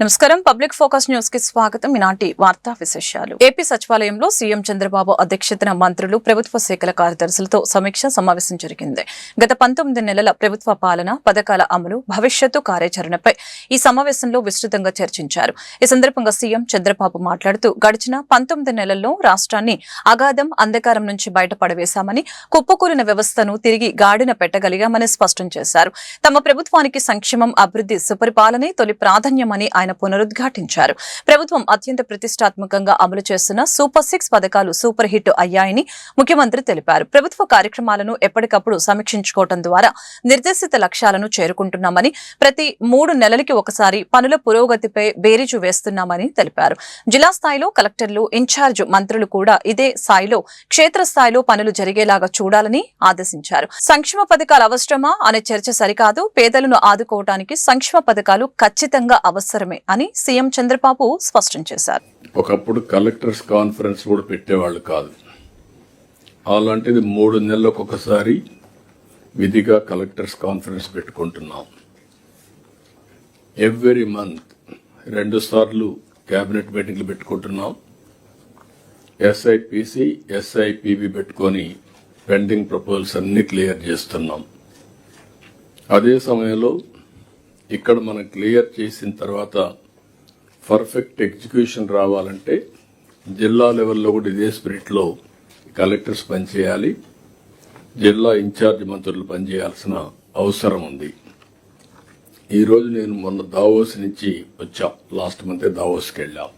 నమస్కారం. Public focus news కి స్వాగతం. ఈనాటి వార్తా విశేషాలు. ఏపీ సచివాలయంలో సీఎం చంద్రబాబు అధ్యక్షతన మంత్రులు, ప్రభుత్వ శాఖల కార్యదర్శులతో సమీక్ష సమావేశం జరిగింది. గత 19 నెలల ప్రభుత్వ పాలన, పథకాల అమలు, భవిష్యత్తు కార్యాచరణపై ఈ సమావేశంలో విస్తృతంగా చర్చించారు. ఈ సందర్భంగా సీఎం చంద్రబాబు మాట్లాడుతూ గడిచిన 19 నెలల్లో రాష్ట్రాన్ని అగాధం, అంధకారం నుంచి బయటపడవేశామని, కుప్పకూలిన వ్యవస్థను తిరిగి గాడిన పెట్టగలిగామని స్పష్టం చేశారు. తమ ప్రభుత్వానికి సంక్షేమం, అభివృద్ధి, సుపరిపాలనే తొలి ప్రాధాన్యమని ఆయన పునరుద్ఘాటించారు. ప్రభుత్వం అత్యంత ప్రతిష్టాత్మకంగా అమలు చేస్తున్న సూపర్ 6 పథకాలు సూపర్ హిట్ అయ్యాయని ముఖ్యమంత్రి తెలిపారు. ప్రభుత్వ కార్యక్రమాలను ఎప్పటికప్పుడు సమీక్షించుకోవడం ద్వారా నిర్దేశిత లక్ష్యాలను చేరుకుంటున్నామని, ప్రతి 3 నెలలకి ఒకసారి పనుల పురోగతిపై బేరీజు వేస్తున్నామని తెలిపారు. జిల్లా స్థాయిలో కలెక్టర్లు, ఇన్ఛార్జ్ మంత్రులు కూడా ఇదే స్థాయిలో క్షేత్రస్థాయిలో పనులు జరిగేలాగా చూడాలని ఆదేశించారు. సంక్షేమ పథకాలు అవసరమా అనే చర్చ సరికాదు, పేదలను ఆదుకోవడానికి సంక్షేమ పథకాలు ఖచ్చితంగా అవసరమే అని సీఎం చంద్రబాబు స్పష్టం చేశారు. ఒకప్పుడు కలెక్టర్స్ కాన్ఫరెన్స్ కూడా పెట్టేవాళ్ళు కాదు. అలాంటిది 3 నెలలకు ఒకసారి విధిగా కలెక్టర్స్ కాన్ఫరెన్స్ పెట్టుకుంటున్నాం. ఎవ్రీ మంత్ 2 సార్లు కేబినెట్ మీటింగ్లు పెట్టుకుంటున్నాం. ఎస్ఐపిసి, ఎస్ఐపిబి పెట్టుకొని పెండింగ్ ప్రపోజల్స్ అన్ని క్లియర్ చేస్తున్నాం. అదే సమయంలో ఇక్కడ మనం క్లియర్ చేసిన తర్వాత పర్ఫెక్ట్ ఎగ్జిక్యూషన్ రావాలంటే జిల్లా లెవెల్లో కూడా ఇదే స్పిరిట్ లో కలెక్టర్స్ పనిచేయాలి, జిల్లా ఇన్ఛార్జ్ మంత్రులు పనిచేయాల్సిన అవసరం ఉంది. ఈ రోజు నేను మొన్న దావోస్ నుంచి వచ్చాం. లాస్ట్ మంతే దావోస్కి వెళ్ళాం.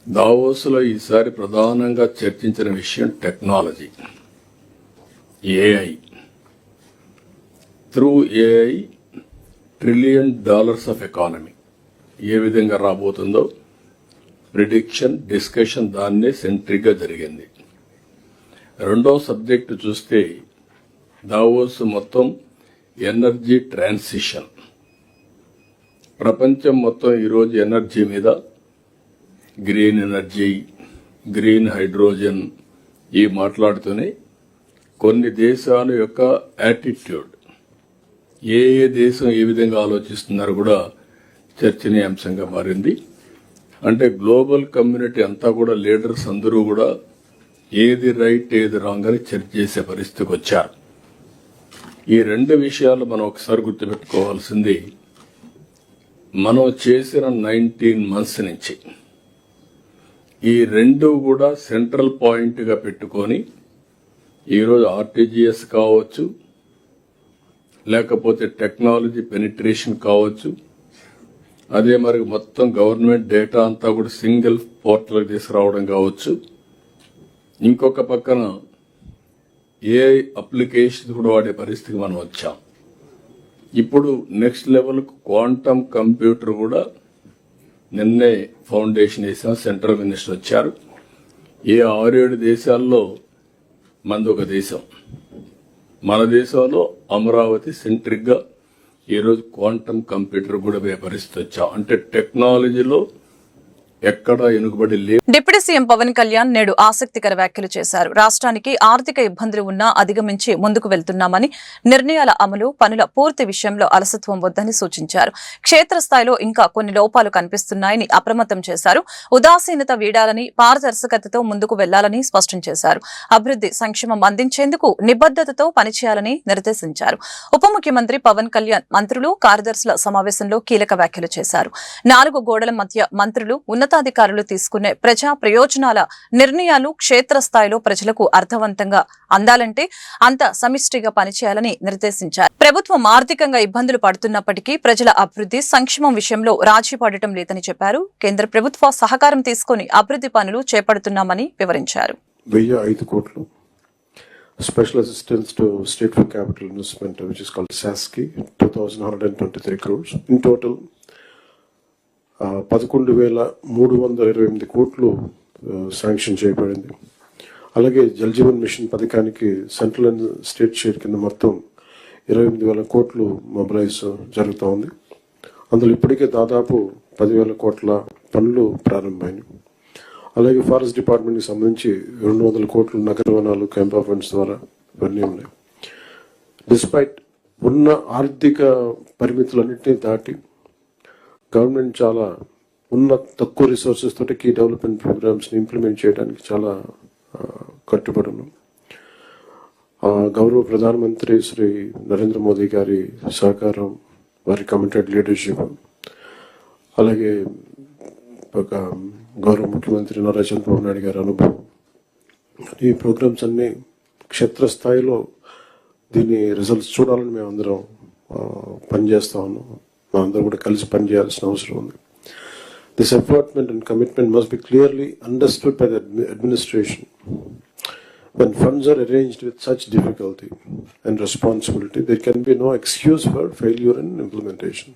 దావోస్ లో ఈసారి ప్రధానంగా చర్చించిన విషయం technology, AI. Through AI $1 trillion of economy ఏ విధంగా రాబోతుందో ప్రిడిక్షన్, డిస్కషన్ దాన్నే సెంట్రిక్గా జరిగింది. రెండో సబ్జెక్టు చూస్తే దావోస్ మొత్తం ఎనర్జీ ట్రాన్సిషన్. ప్రపంచం మొత్తం ఈరోజు ఎనర్జీ మీద, గ్రీన్ ఎనర్జీ, గ్రీన్ హైడ్రోజన్ ఈ మాట్లాడుతూనే కొన్ని దేశాల యొక్క యాటిట్యూడ్, ఏ దేశం ఏ విధంగా ఆలోచిస్తున్నారో కూడా చర్చనీయాంశంగా మారింది. అంటే గ్లోబల్ కమ్యూనిటీ అంతా కూడా, లీడర్స్ అందరూ కూడా ఏది రైట్ ఏది రాంగ్ అని చర్చ చేసే పరిస్థితికి వచ్చారు. ఈ 2 విషయాలు మనం ఒకసారి గుర్తుపెట్టుకోవాల్సింది. మనం చేసిన 19 months నుంచి ఈ 2 కూడా సెంట్రల్ పాయింట్ గా పెట్టుకొని ఈరోజు ఆర్టీజీఎస్ కావచ్చు, లేకపోతే టెక్నాలజీ పెనిట్రేషన్ కావచ్చు, అదే మరి మొత్తం గవర్నమెంట్ డేటా అంతా కూడా సింగిల్ పోర్టల్ తీసుకురావడం కావచ్చు, ఇంకొక పక్కన ఏఐ అప్లికేషన్ కూడా వాడే పరిస్థితికి మనం వచ్చాం. ఇప్పుడు నెక్స్ట్ లెవెల్ క్వాంటమ్ కంప్యూటర్ కూడా నిన్నే ఫౌండేషన్ వేసాం. సెంట్రల్ మినిస్టర్ వచ్చారు. ఏ 6-7 దేశాల్లో మనది ఒక దేశం. మన దేశంలో అమరావతి సెంట్రిక్ గా ఈరోజు క్వాంటమ్ కంప్యూటర్ కూడా పరిస్థితి వచ్చాం. అంటే టెక్నాలజీలో ఎక్కడా ఎనుకబడి లేదు. డిప్యూటీ సీఎం పవన్ కళ్యాణ్ నేడు ఆసక్తికర వ్యాఖ్యలు చేశారు. రాష్ట్రానికి ఆర్థిక ఇబ్బందులు ఉన్నా అధిగమించి ముందుకు వెళ్తున్నామని, నిర్ణయాల అమలు, పనుల పూర్తి విషయంలో అలసత్వం వద్దని సూచించారు. క్షేత్రస్థాయిలో ఇంకా కొన్ని లోపాలు కనిపిస్తున్నాయని అప్రమత్తం చేశారు. ఉదాసీనత వీడాలని, పారదర్శకతతో ముందుకు వెళ్లాలని స్పష్టం చేశారు. అభివృద్ధి, సంక్షేమం అందించేందుకు నిబద్దతతో పనిచేయాలని నిర్దేశించారు. ఉప ముఖ్యమంత్రి పవన్ కళ్యాణ్ మంత్రులు, కార్యదర్శుల సమావేశంలో కీలక వ్యాఖ్యలు చేశారు. 4 గోడల మధ్య మంత్రులు, ఉన్నతాధికారులు తీసుకునే ప్రజా ప్రయోజనాల నిర్ణయాలు క్షేత్రస్థాయిలో ప్రజలకు అర్థవంతంగా అందాలంటే అంత సమిష్టిగా పనిచేయాలని నిర్దేశించారు. ప్రభుత్వం ఆర్థికంగా ఇబ్బందులు పడుతున్నప్పటికీ ప్రజల అభివృద్ధి, సంక్షేమం విషయంలో రాజీ పడటం లేదని చెప్పారు. కేంద్ర ప్రభుత్వ సహకారం తీసుకుని అభివృద్ధి పనులు చేపడుతున్నామని వివరించారు. 1,005 కోట్లు special assistance to state for capital investment which is called SASCI 2,123 crores. In total 11,328 కోట్లు శాంక్షన్ చేయబడింది. అలాగే జల్ జీవన్ మిషన్ పథకానికి సెంట్రల్ అండ్ స్టేట్ షేర్ కింద మొత్తం 28,000 కోట్లు మొబిలైజ్ జరుగుతూ ఉంది. అందులో ఇప్పటికే దాదాపు 10,000 కోట్ల పనులు ప్రారంభమైనవి. అలాగే ఫారెస్ట్ డిపార్ట్మెంట్కి సంబంధించి 200 కోట్లు నగర వనాలు, క్యాంపా ఫండ్స్ ద్వారా ఇవన్నీ ఉన్నాయి. డిస్పైట్ ఉన్న ఆర్థిక పరిమితులన్నింటినీ దాటి గవర్నమెంట్ చాలా ఉన్న తక్కువ రిసోర్సెస్ తోటి కీ డెవలప్మెంట్ ప్రోగ్రామ్స్ని ఇంప్లిమెంట్ చేయడానికి చాలా కట్టుబడి ఉన్నాం. గౌరవ ప్రధానమంత్రి శ్రీ నరేంద్ర మోదీ గారి సహకారం, వారి కమిటెడ్ లీడర్షిప్, అలాగే ఒక గౌరవ ముఖ్యమంత్రి నారా చంద్రబాబు నాయుడు గారి అనుభవం, ఈ ప్రోగ్రామ్స్ అన్ని క్షేత్రస్థాయిలో దీని రిజల్ట్స్ చూడాలని మేము అందరం పనిచేస్తా ఉన్నాం. మా అందరం కూడా కలిసి పనిచేయాల్సిన అవసరం ఉంది. This appointment and commitment must be clearly understood by the administration. When funds are arranged with such difficulty and responsibility, there can be no excuse for failure in implementation.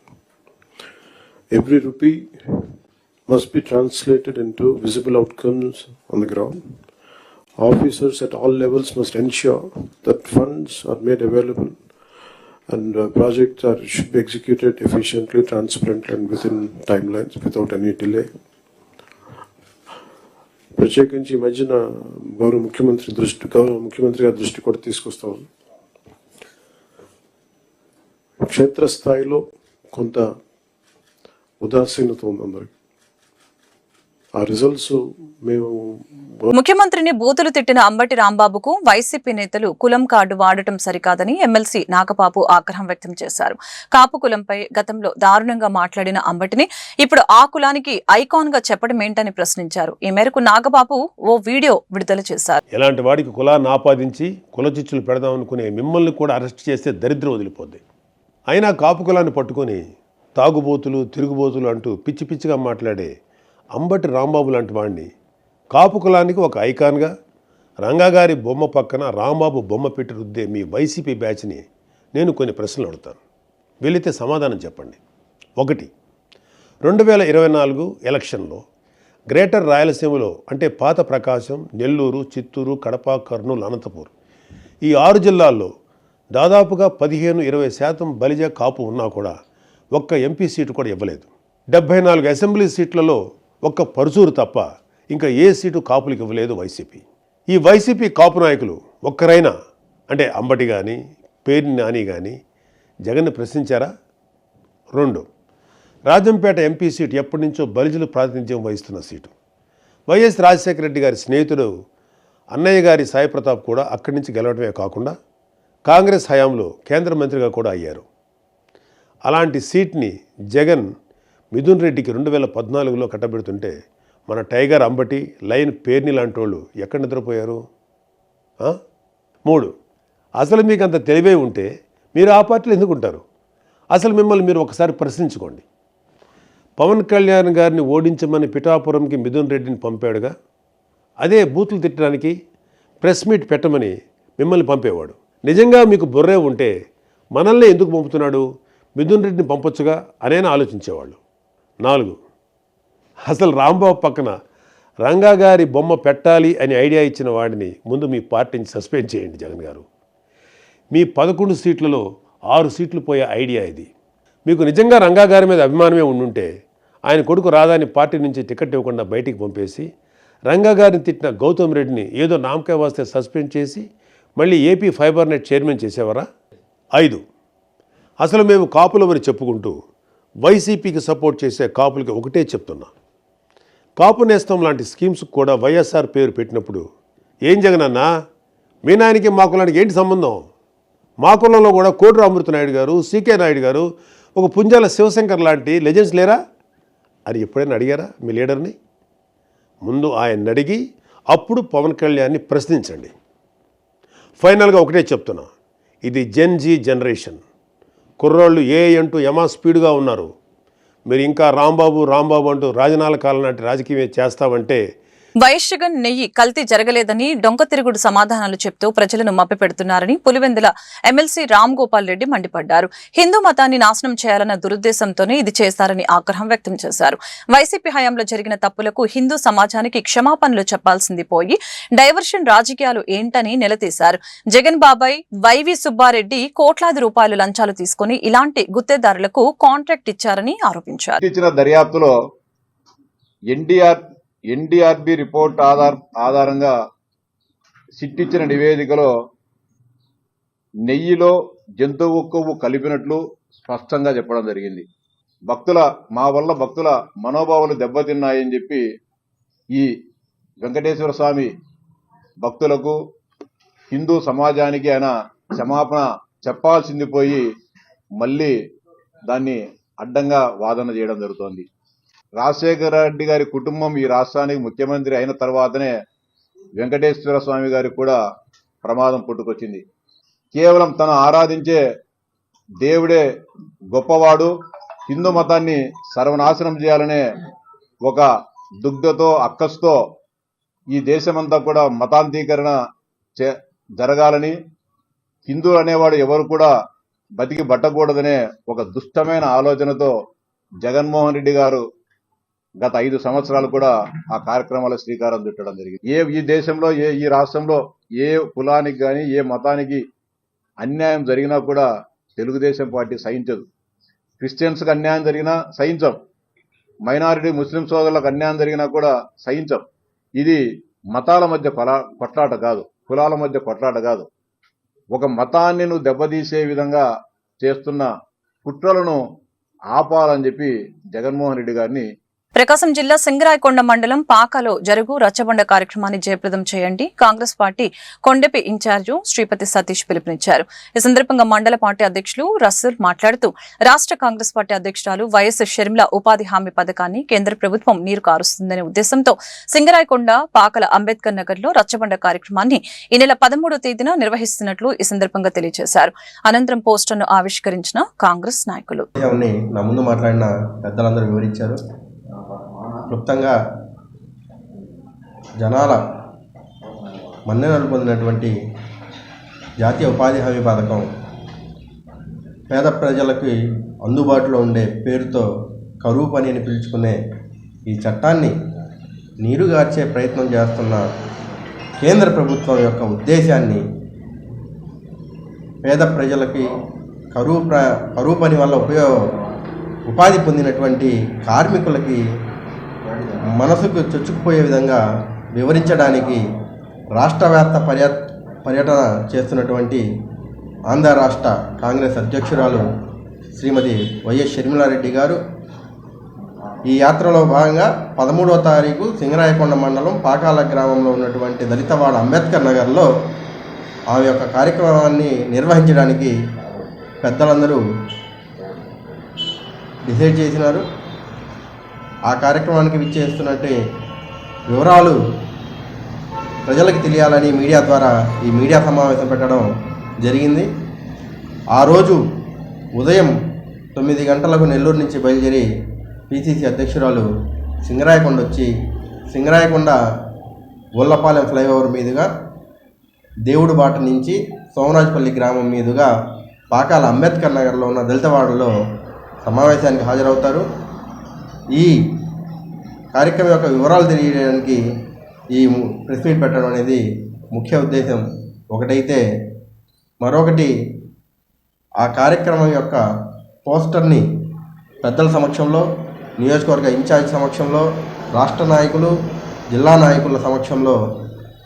Every rupee must be translated into visible outcomes on the ground. Officers at all levels must ensure that funds are made available and projects should be executed efficiently, transparently and within timelines without any delay. ప్రత్యేకించి ఈ మధ్యన గౌరవ ముఖ్యమంత్రి గారి దృష్టి కూడా తీసుకొస్తాం. క్షేత్రస్థాయిలో కొంత ఉదాసీనత ఉంది అందరికి. ఆ రిజల్ట్స్ మేము ముఖ్యమంత్రిని బూతులు తిట్టిన అంబటి రాంబాబుకు వైసీపీ నేతలు కులం కార్డు వాడటం సరికాదని ఎమ్మెల్సీ నాగబాబు ఆగ్రహం వ్యక్తం చేశారు. కాపు కులంపై గతంలో దారుణంగా మాట్లాడిన అంబటిని ఇప్పుడు ఆ కులానికి ఐకాన్ గా చెప్పడం ఏంటని ప్రశ్నించారు. ఈ మేరకు నాగబాబు ఓ వీడియో విడుదల చేశారు. ఎలాంటి వాడికి కులాన్ని ఆపాదించి కులచిచ్చులు పెడదాం అనుకునే మిమ్మల్ని కూడా అరెస్ట్ చేస్తే దరిద్రం వదిలిపోద్ది. అయినా కాపు కులాన్ని పట్టుకొని తాగుబోతులు తిరుగుబోతులు అంటూ పిచ్చి పిచ్చిగా మాట్లాడే అంబటి రాంబాబు లాంటి వాడిని కాపు కులానికి ఒక ఐకాన్గా రంగాగారి బొమ్మ పక్కన రాంబాబు బొమ్మ పెట్టి రుద్దే మీ వైసీపీ బ్యాచ్ని నేను కొన్ని ప్రశ్నలు అడుగుతాను. వీలైతే సమాధానం చెప్పండి. 1. 2024 ఎలక్షన్లో గ్రేటర్ రాయలసీమలో అంటే పాత ప్రకాశం, నెల్లూరు, చిత్తూరు, కడప, కర్నూలు, అనంతపూర్ ఈ 6 జిల్లాల్లో దాదాపుగా 15-20% బలిజ కాపు ఉన్నా కూడా ఒక్క ఎంపీ సీటు కూడా ఇవ్వలేదు. 74 అసెంబ్లీ సీట్లలో ఒక్క పరుచూరు తప్ప ఇంకా ఏ సీటు కాపులకు ఇవ్వలేదు వైసీపీ. ఈ వైసీపీ కాపు నాయకులు ఒక్కరైనా అంటే అంబటి కానీ పేర్ని నాని కానీ జగన్ని ప్రశ్నించారా? 2. రాజంపేట ఎంపీ సీటు ఎప్పటి నుంచో బలిజలు ప్రాతినిధ్యం వహిస్తున్న సీటు. వైఎస్ రాజశేఖర రెడ్డి గారి స్నేహితుడు అన్నయ్య గారి సాయి ప్రతాప్ కూడా అక్కడి నుంచి గెలవడమే కాకుండా కాంగ్రెస్ హయాంలో కేంద్ర మంత్రిగా కూడా అయ్యారు. అలాంటి సీట్ని జగన్ మిథున్ రెడ్డికి 2014లో కట్టబెడుతుంటే మన టైగర్ అంబటి, లయన్ పేర్ని లాంటి వాళ్ళు ఎక్కడ నిద్రపోయారు? 3. అసలు మీకు అంత తెలివే ఉంటే మీరు ఆ పార్టీలో ఎందుకుంటారు? అసలు మిమ్మల్ని మీరు ఒకసారి ప్రశ్నించుకోండి. పవన్ కళ్యాణ్ గారిని ఓడించమని పిఠాపురంకి మిథున్ రెడ్డిని పంపాడుగా, అదే బూతులు తిట్టడానికి ప్రెస్ మీట్ పెట్టమని మిమ్మల్ని పంపేవాడు. నిజంగా మీకు బుర్రే ఉంటే మనల్ని ఎందుకు పంపుతున్నాడు, మిథున్ రెడ్డిని పంపొచ్చుగా అనేనా ఆలోచించేవాళ్ళు. 4. అసలు రాంబాబు పక్కన రంగా గారి బొమ్మ పెట్టాలి అని ఐడియా ఇచ్చిన వాడిని ముందు మీ పార్టీని సస్పెండ్ చేయండి జగన్ గారు. మీ 11 సీట్లలో 6 సీట్లు పోయే ఐడియా ఇది. మీకు నిజంగా రంగా గారి మీద అభిమానమే ఉండుంటే ఆయన కొడుకు రాధాని పార్టీ నుంచి టికెట్ ఇవ్వకుండా బయటికి పంపేసి రంగా గారిని తిట్టిన గౌతమ్ రెడ్డిని ఏదో నామకే వాస్తే సస్పెండ్ చేసి మళ్ళీ ఏపీ ఫైబర్ నెట్ చైర్మన్ చేసేవారా? 5. అసలు మేము కాపులమని చెప్పుకుంటూ వైసీపీకి సపోర్ట్ చేసే కాపులకి ఒకటే చెప్తున్నా, కాపు నేస్తం లాంటి స్కీమ్స్ కూడా వైఎస్ఆర్ పేరు పెట్టినప్పుడు ఏం జగనన్నా మీ నాయనకి మా కులానికి ఏంటి సంబంధం? మా కులంలో కూడా కోటి అమృతనాయుడు గారు, సీకే నాయుడు గారు, ఒక పుంజాల శివశంకర్ లాంటి లెజెండ్స్ లేరా అని ఎప్పుడైనా అడిగారా మీ లీడర్ని? ముందు ఆయన అడిగి అప్పుడు పవన్ కళ్యాణ్ని ప్రశ్నించండి. ఫైనల్గా ఒకటే చెప్తున్నా, ఇది జెన్ జీ జనరేషన్. కుర్రోళ్ళు ఏ అంటూ యమా స్పీడ్గా ఉన్నారు. మీరు ఇంకా రాంబాబు అంటూ రాజనాల కాలం నాటి రాజకీయం చేస్తామంటే వైఎస్ జగన్ నెయ్యి కల్తీ జరగలేదని డొంక తిరుగుడు సమాధానాలు చెప్తూ ప్రజలను మభ్యపెడుతున్నారని పులివెందుల ఎమ్మెల్సీ రామ్ గోపాల్ రెడ్డి మండిపడ్డారు. హిందూ మతాన్ని నాశనం చేయాలన్న దురుద్దేశంతోనే ఇది చేస్తారని ఆగ్రహం వ్యక్తం చేశారు. వైసీపీ హయాంలో జరిగిన తప్పులకు హిందూ సమాజానికి క్షమాపణలు చెప్పాల్సింది పోయి డైవర్షన్ రాజకీయాలు ఏంటని నిలదీశారు. జగన్ బాబాయ్ వైవి సుబ్బారెడ్డి కోట్లాది రూపాయలు లంచాలు తీసుకుని ఇలాంటి గుత్తేదారులకు కాంట్రాక్ట్ ఇచ్చారని ఆరోపించారు. ఎన్డీఆర్బీ రిపోర్ట్ ఆధారంగా సిట్ ఇచ్చిన నివేదికలో నెయ్యిలో జంతువు కొవ్వు కలిపినట్లు స్పష్టంగా చెప్పడం జరిగింది. మా వల్ల భక్తుల మనోభావాలు దెబ్బతిన్నాయని చెప్పి ఈ వెంకటేశ్వర స్వామి భక్తులకు హిందూ సమాజానికి ఆయన క్షమాపణ చెప్పాల్సింది పోయి మళ్ళీ దాన్ని అడ్డంగా వాదన చేయడం జరుగుతోంది. రాజశేఖర రెడ్డి గారి కుటుంబం ఈ రాష్ట్రానికి ముఖ్యమంత్రి అయిన తర్వాతనే వెంకటేశ్వర స్వామి గారికి కూడా ప్రమాదం పుట్టుకొచ్చింది. కేవలం తను ఆరాధించే దేవుడే గొప్పవాడు, హిందూ మతాన్ని సర్వనాశనం చేయాలనే ఒక దుగ్ధతో అక్కస్తో ఈ దేశమంతా కూడా మతాంతీకరణ జరగాలని, హిందువులు అనేవాడు ఎవరు కూడా బతికి బట్టకూడదనే ఒక దుష్టమైన ఆలోచనతో జగన్మోహన్ రెడ్డి గారు గత 5 సంవత్సరాలు కూడా ఆ కార్యక్రమాల శ్రీకారం చుట్టడం జరిగింది. ఈ దేశంలో ఈ రాష్ట్రంలో ఏ కులానికి కానీ ఏ మతానికి అన్యాయం జరిగినా కూడా తెలుగుదేశం పార్టీ సహించదు. క్రిస్టియన్స్కి అన్యాయం జరిగినా సహించం, మైనారిటీ ముస్లిం సోదరులకు అన్యాయం జరిగినా కూడా సహించం. ఇది మతాల మధ్య కొట్లాట కాదు, కులాల మధ్య కొట్లాట కాదు. ఒక మతాన్ని నువ్వు దెబ్బతీసే విధంగా చేస్తున్న కుట్రలను ఆపాలని చెప్పి జగన్మోహన్ రెడ్డి గారిని ప్రకాశం జిల్లా సింగరాయకొండ మండలం పాకలో జరుగు రచ్చబండ కార్యక్రమాన్ని జయప్రదం చేయండి కాంగ్రెస్ పార్టీ కొండెపి ఇన్ఛార్జు శ్రీపతి సతీష్ పిలుపునిచ్చారు. ఈ సందర్భంగా మండల పార్టీ అధ్యక్షులు రసూల్ మాట్లాడుతూ రాష్ట్ర కాంగ్రెస్ పార్టీ అధ్యక్షురాలు వైఎస్ షర్మిల ఉపాధి హామీ పథకాన్ని కేంద్ర ప్రభుత్వం నీరు కారుస్తుందనే ఉద్దేశంతో సింగరాయకొండ పాకల అంబేద్కర్ నగర్ లో రచ్చబండ కార్యక్రమాన్ని ఈ నెల 13వ తేదీన నిర్వహిస్తున్నట్లు ఈ సందర్భంగా తెలియజేశారు. అనంతరం పోస్టర్ను ఆవిష్కరించిన కాంగ్రెస్ నాయకులు క్లుప్తంగా జనాల మన్ననలు పొందినటువంటి జాతీయ ఉపాధి హామీ పథకం పేద ప్రజలకి అందుబాటులో ఉండే పేరుతో కరువు పని అని పిలుచుకునే ఈ చట్టాన్ని నీరుగార్చే ప్రయత్నం చేస్తున్న కేంద్ర ప్రభుత్వం యొక్క ఉద్దేశాన్ని పేద ప్రజలకి కరువు పని వల్ల ఉపాధి పొందినటువంటి కార్మికులకి మనసుకు చొచ్చుకుపోయే విధంగా వివరించడానికి రాష్ట్ర వ్యాప్త పర్యటన చేస్తున్నటువంటి ఆంధ్ర రాష్ట్ర కాంగ్రెస్ అధ్యక్షురాలు శ్రీమతి వైఎస్ షర్మిలారెడ్డి గారు ఈ యాత్రలో భాగంగా 13వ తారీఖు సింగరాయకొండ మండలం పాకాల గ్రామంలో ఉన్నటువంటి దళితవాడ అంబేద్కర్ నగర్లో ఆమె యొక్క కార్యక్రమాన్ని నిర్వహించడానికి పెద్దలందరూ డిసైడ్ చేసినారు. ఆ కార్యక్రమానికి విచ్చేస్తున్నట్టు వివరాలు ప్రజలకు తెలియాలని మీడియా ద్వారా ఈ మీడియా సమావేశం పెట్టడం జరిగింది. ఆ రోజు ఉదయం 9 గంటలకు నెల్లూరు నుంచి బయలుదేరి పిసిసి అధ్యక్షురాలు సింగరాయకొండ వచ్చి సింగరాయకొండ గొల్లపాలెం ఫ్లైఓవర్ మీదుగా దేవుడు బాట నుంచి సోమరాజపల్లి గ్రామం మీదుగా పాకాల అంబేద్కర్ నగర్లో ఉన్న దళితవాడలో సమావేశానికి హాజరవుతారు. ఈ కార్యక్రమం యొక్క వివరాలు తెలియడానికి ఈ ప్రెస్ మీట్ పెట్టడం అనేది ముఖ్య ఉద్దేశం ఒకటైతే, మరొకటి ఆ కార్యక్రమం యొక్క పోస్టర్ని పెద్దల సమక్షంలో, నియోజకవర్గ ఇన్ఛార్జ్ సమక్షంలో, రాష్ట్ర నాయకులు, జిల్లా నాయకుల సమక్షంలో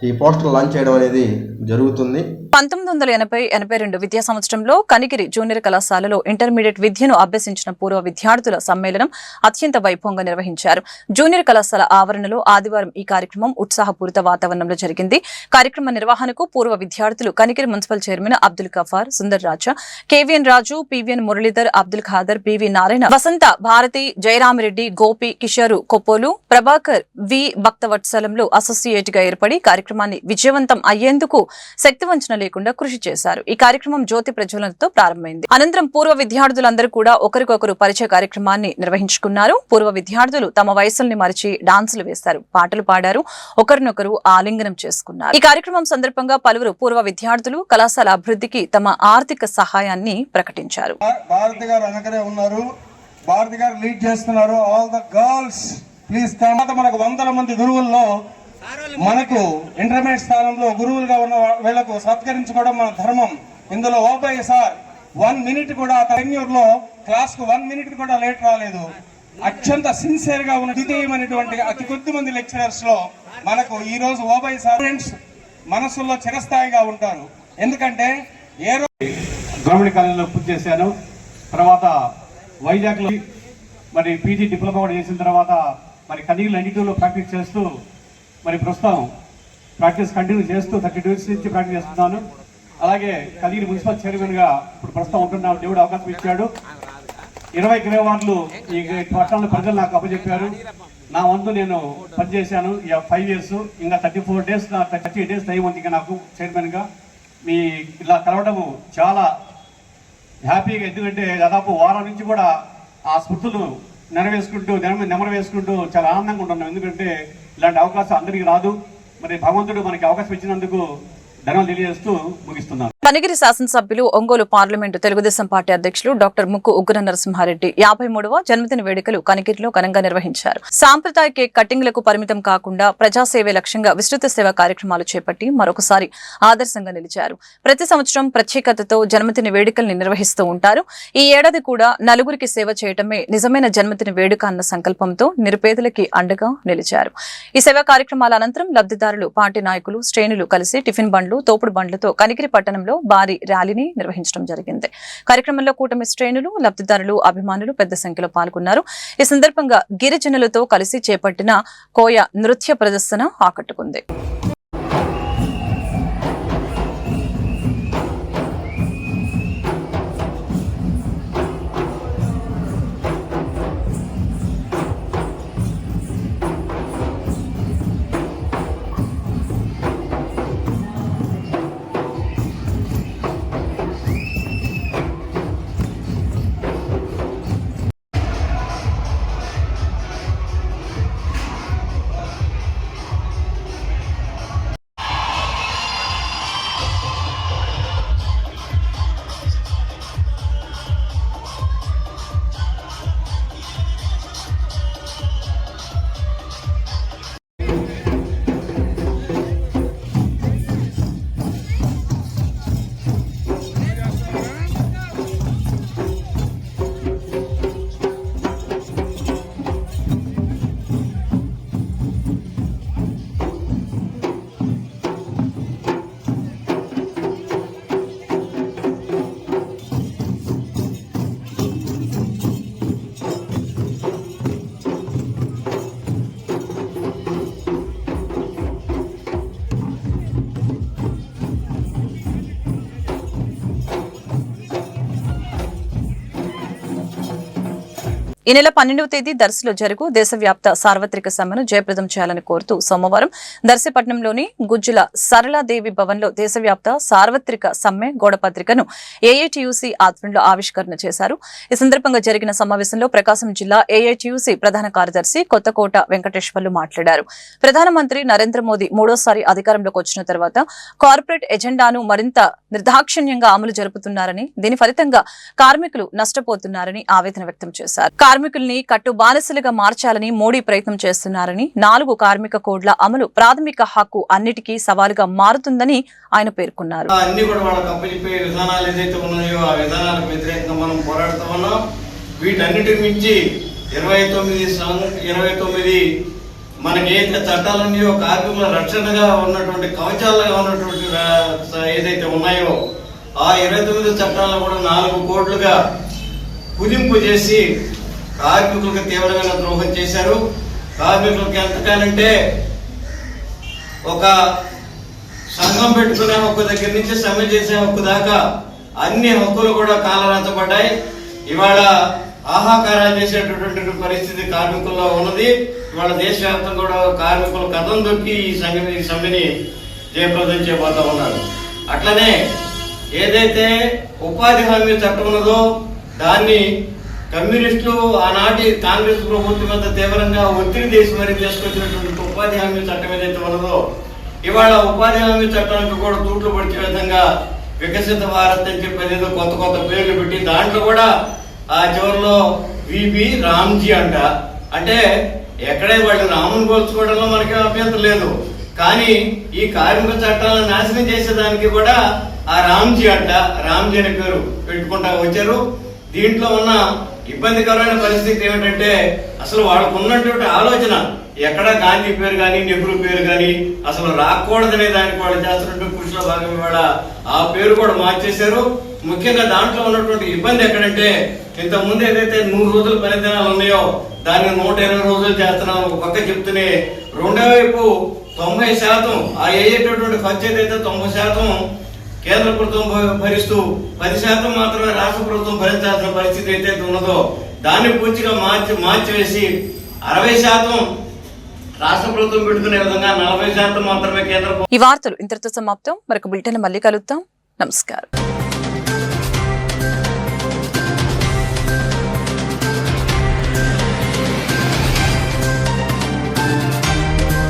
ఈ పోస్టర్ లాంచ్ చేయడం అనేది జరుగుతుంది. 1980-82 విద్యా సంవత్సరంలో కనిగిరి జూనియర్ కళాశాలలో ఇంటర్మీడియట్ విద్యను అభ్యసించిన పూర్వ విద్యార్థుల సమ్మేళనం అత్యంత వైభవంగా నిర్వహించారు. జూనియర్ కళాశాల ఆవరణలో ఆదివారం ఈ కార్యక్రమం ఉత్సాహపూరిత వాతావరణంలో జరిగింది. కార్యక్రమ నిర్వహణకు పూర్వ విద్యార్థులు కనిగిరి మున్సిపల్ చైర్మన్ అబ్దుల్ గఫార్, సుందర్ రాజా, కేవీఎన్ రాజు, పివిఎన్ మురళీధర్, అబ్దుల్ ఖాదర్, పివి నారాయణ, వసంత భారతి, జయరామిరెడ్డి, గోపి, కిషోరు కొప్పోలు, ప్రభాకర్ వి భక్తవత్సలంలో అసోసియేట్ గా ఏర్పడి కార్యక్రమాన్ని విజయవంతం అయ్యేందుకు శక్తివంచన లేకుండా కృషి చేశారు. ఈ కార్యక్రమం జ్యోతి ప్రజ్వలనతో ప్రారంభమైంది. అనంతరం పూర్వ విద్యార్థులందరూ కూడా ఒకరికొకరు పరిచయ కార్యక్రమాన్ని నిర్వహించుకున్నారు. పూర్వ విద్యార్థులు తమ వయసుల్ని మరిచి డాన్సులు వేశారు, పాటలు పాడారు, ఒకరినొకరు ఆలింగనం చేసుకున్నారు. ఈ కార్యక్రమం సందర్భంగా పలువురు పూర్వ విద్యార్థులు కళాశాల అభివృద్ధికి తమ ఆర్థిక సహాయాన్ని ప్రకటించారు. భారతి గారు అనకరే ఉన్నారు, భారతి గారు లీడ్ చేస్తున్నారు. All the girls please come. మనకు 100 మంది గురువుల్లో మనకు ఇంటర్మీడియట్ స్థానంలో గురువులుగా ఉన్న వీళ్లకు సత్కరించుకోవడం మన ధర్మం. ఇందులో ఓబయ్య సార్ 1 మినిట్ కూడా టెన్యూర్లో క్లాస్ కు 1 మినిట్ కూడా లేట్ రాలేదు. అత్యంత సిన్సియర్ గా ఉన్న ద్వితీయమైనటువంటి అతి కొద్ది మంది లెక్చరర్స్ లో మనకు ఈ రోజు ఓబయ్య సార్ ఫ్రెండ్స్ మనసుల్లో చిరస్థాయిగా ఉంటారు. ఎందుకంటే ఏ రోజు గవర్నమెంట్ కాలేజీలో పూర్తి చేశాను. తర్వాత వైజాగ్లో మరి పీజీ డిప్లొమా కూడా చేసిన తర్వాత మరి కదిరి 92లో ప్రాక్టీస్ చేస్తూ మరి ప్రస్తుతం ప్రాక్టీస్ కంటిన్యూ చేస్తూ 32 ఇయర్స్ నుంచి ప్రాక్టీస్ చేస్తున్నాను. అలాగే కదిరి మున్సిపల్ చైర్మన్గా ఇప్పుడు ప్రస్తుతం ఉంటున్నాను. దేవుడు అవకాశం ఇచ్చాడు. 20 కిలోవాట్లు ఈ పట్టణంలో ప్రజలు నాకు అప్పచెప్పారు. నా వంతు నేను పనిచేశాను 5 ఇయర్స్. ఇంకా 34 డేస్ 30 డేస్ టైం ఉంది ఇంకా నాకు చైర్మన్గా. మీ ఇలా కలవడము చాలా హ్యాపీగా, ఎందుకంటే దాదాపు వారం నుంచి కూడా ఆ స్మృతులు నెమరు వేసుకుంటూ చాలా ఆనందంగా ఉంటున్నాం. ఎందుకంటే ఇలాంటి అవకాశం అందరికీ రాదు. మరి భగవంతుడు మనకి అవకాశం ఇచ్చినందుకు ధన్యవాదాలు తెలియజేస్తూ ముగిస్తున్నాను. కనిగిరి శాసనసభ్యులు ఒంగోలు పార్లమెంటు తెలుగుదేశం పార్టీ అధ్యక్షులు డాక్టర్ ముక్కు ఉగ్ర నరసింహారెడ్డి 53వ జన్మదిన వేడుకలు కనిగిరిలో ఘనంగా నిర్వహించారు. సాంప్రదాయ కేక్ కటింగ్లకు పరిమితం కాకుండా ప్రజాసేవే లక్ష్యంగా విస్తృత సేవా కార్యక్రమాలు చేపట్టి మరొకసారి ఆదర్శంగా నిలిచారు. ప్రతి సంవత్సరం ప్రత్యేకతతో జన్మదిన వేడుకల్ని నిర్వహిస్తూ ఉంటారు. ఈ ఏడాది కూడా నలుగురికి సేవ చేయటమే నిజమైన జన్మదిన వేడుక అన్న సంకల్పంతో నిరుపేదలకి అండగా నిలిచారు. ఈ సేవా కార్యక్రమాల అనంతరం లబ్ధిదారులు, పార్టీ నాయకులు, శ్రేణులు కలిసి టిఫిన్ బండ్లు, తోపుడు బండ్లతో కనిగిరి పట్టణంలో భారీ ర్యాలీని నిర్వహించడం జరిగింది. కార్యక్రమంలో కూటమి శ్రేణులు, లబ్ధిదారులు, అభిమానులు పెద్ద సంఖ్యలో పాల్గొన్నారు. ఈ సందర్భంగా గిరిజనులతో కలిసి చేపట్టిన కోయ నృత్య ప్రదర్శన ఆకట్టుకుంది. ఈ నెల 12వ తేదీ దర్శిలో జరుగు దేశవ్యాప్త సార్వత్రిక సమ్మెను జయప్రదం చేయాలని కోరుతూ సోమవారం దర్శిపట్నంలోని గుజ్జుల సరళాదేవి భవన్లో దేశవ్యాప్త సార్వత్రిక సమ్మె గోడపత్రికను ఏఐటియుసి ఆధ్వర్యంలో ఆవిష్కరణ చేశారు. ఈ సందర్భంగా జరిగిన సమావేశంలో ప్రకాశం జిల్లా ఏఐటియుసి ప్రధాన కార్యదర్శి కొత్తకోట వెంకటేశ్వర్లు మాట్లాడారు. ప్రధానమంత్రి నరేంద్ర మోదీ మూడోసారి అధికారంలోకి వచ్చిన తర్వాత కార్పొరేట్ ఎజెండాను మరింత నిర్దాక్షిణ్యంగా అమలు జరుపుతున్నారని, దీని ఫలితంగా కార్మికులు నష్టపోతున్నారని ఆవేదన వ్యక్తం చేశారు. కార్మికుల్ని కట్టు బానిసలుగా మార్చాలని మోడీ ప్రయత్నం చేస్తున్నారని, 4 కార్మిక కోడ్ల అమలు ప్రాథమిక హక్కు అన్నిటికీ సవాలుగా మారుతుందని ఆయన పేర్కొన్నారు. అన్ని కూడా వాళ్ళకి అప్పచెప్పే విధానాలు ఏదైతే ఉన్నాయో ఆ విధానాలకు వ్యతిరేకంగా మనం పోరాడుతూ ఉన్నాం. వీటన్నిటి మించి 29 మనకి ఏదైతే చట్టాలు ఉన్నాయో కార్మికుల రక్షణగా ఉన్నటువంటి కవచాలుగా ఉన్నటువంటి ఏదైతే ఉన్నాయో ఆ 29 చట్టాలను కూడా 4 కోట్లుగా కుదింపు చేసి కార్మికులకు తీవ్రమైన ద్రోహం చేశారు. కార్మికులకు ఎంతకాలంటే ఒక సంఘం పెట్టుకునే హక్కు దగ్గర నుంచి సమ్మె చేసే హక్కు దాకా అన్ని హక్కులు కూడా కాలరాచబడ్డాయి. ఇవాళ ఆహాకారాలు చేసేటటువంటి పరిస్థితి కార్మికుల్లో ఉన్నది. ఇవాళ దేశవ్యాప్తంగా కూడా కార్మికులు కథం దొక్కి ఈ సమ్మెని జయప్రదం చేయబోతా ఉన్నారు. అట్లనే ఏదైతే ఉపాధి హామీ చట్టం ఉన్నదో దాన్ని కమ్యూనిస్టులు ఆనాటి కాంగ్రెస్ ప్రభుత్వం మీద తీవ్రంగా ఒత్తిడి చేసి మరీ తీసుకొచ్చినటువంటి ఉపాధి హామీ చట్టం ఏదైతే ఉన్నదో ఇవాళ ఉపాధి హామీ చట్టానికి కూడా తూట్లు పడిచే విధంగా వికసిత భారత్ అని చెప్పి ఏదో కొత్త కొత్త పేర్లు పెట్టి దాంట్లో కూడా ఆ చివరిలో విబి రామ్జీ అంటే ఎక్కడే వాళ్ళు రాముని పోల్చుకోవడంలో మనకి అభ్యంతరం లేదు. కానీ ఈ కార్మిక చట్టాలను నాశనం చేసేదానికి కూడా ఆ రామ్జీ అనే పేరు పెట్టుకుంటా వచ్చారు. దీంట్లో ఉన్న ఇబ్బందికరమైన పరిస్థితి ఏమిటంటే అసలు వాళ్ళకు ఉన్నటువంటి ఆలోచన ఎక్కడ గాంధీ పేరు కానీ నెహ్రూ పేరు కానీ అసలు రాకూడదనే దానికి వాళ్ళు చేస్తున్నటువంటి కృషిలో భాగం ఇవాళ ఆ పేరు కూడా మార్చేశారు. ముఖ్యంగా దాంట్లో ఉన్నటువంటి ఇబ్బంది ఎక్కడంటే ఇంత ముందు ఏదైతే 100 రోజుల పని దినాలు ఉన్నాయో దాన్ని 120 రోజులు చేస్తున్నాం ఒక పక్క చెప్తూనే, రెండో వైపు 90% ఆ అయ్యేటటువంటి ఖర్చు ఏదైతే 90% కేంద్ర ప్రభుత్వం భరిస్తూ 10% మాత్రమే రాష్ట్ర ప్రభుత్వం భరించాల్సిన పరిస్థితి అయితే ఉన్నదో దాన్ని పూర్తిగా మార్చివేసి 60% రాష్ట్ర ప్రభుత్వం పెట్టుకునే విధంగా 40% మాత్రమే కేంద్ర. ఈ వార్తలు ఇంతటితో సమాప్తం. మరొక బులెటిన్ మళ్ళీ కలుద్దాం. నమస్కారం.